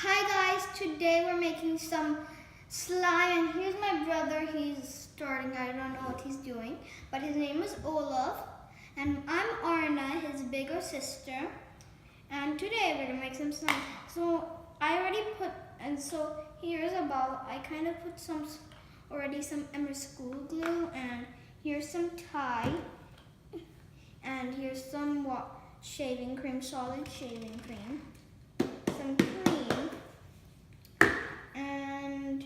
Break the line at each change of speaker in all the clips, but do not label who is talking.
Hi guys, today we're making some slime and here's my brother. He's starting, I don't know what he's doing, but his name is Olaf and I'm Arna, his bigger sister, and today we're gonna make some slime. So I already put, and so here's a bowl. I kind of put some Emmer's school glue, and here's some Tide, and here's some shaving cream, solid shaving cream, some cream, and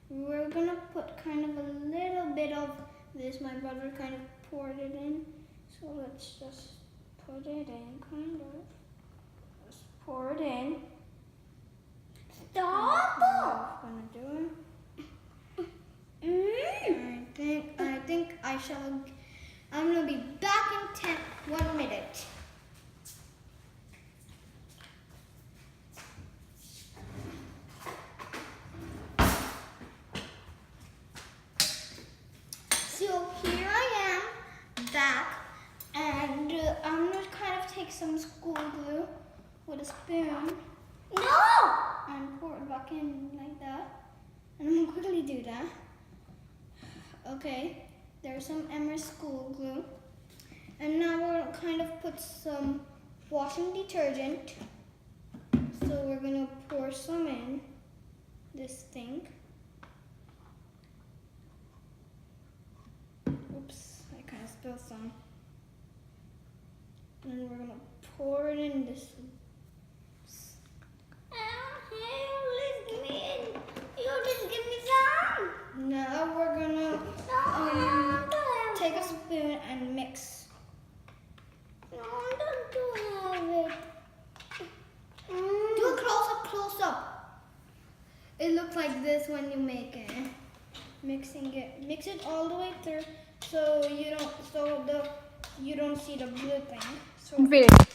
we're gonna put kind of a little bit of this. My brother kind of poured it in, so let's just put it in, kind of. Just pour it in.
Stop!
I'm gonna do it. I think I shall. I'm gonna be back in 1 minute. So here I am back, and I'm gonna kind of take some school glue with a spoon.
No!
And pour it back in like that. And I'm gonna quickly do that. Okay, there's some Emmer's school glue. And now we're gonna kind of put some washing detergent. So we're gonna pour some in this thing. Oops, I kind of spilled some. And we're gonna pour it in this. Now we're gonna take a spoon and mix.
No, don't have it.
Do a close up. It looks like this when you make it. Mix it all the way through, so you don't see the blue thing. So
Finish.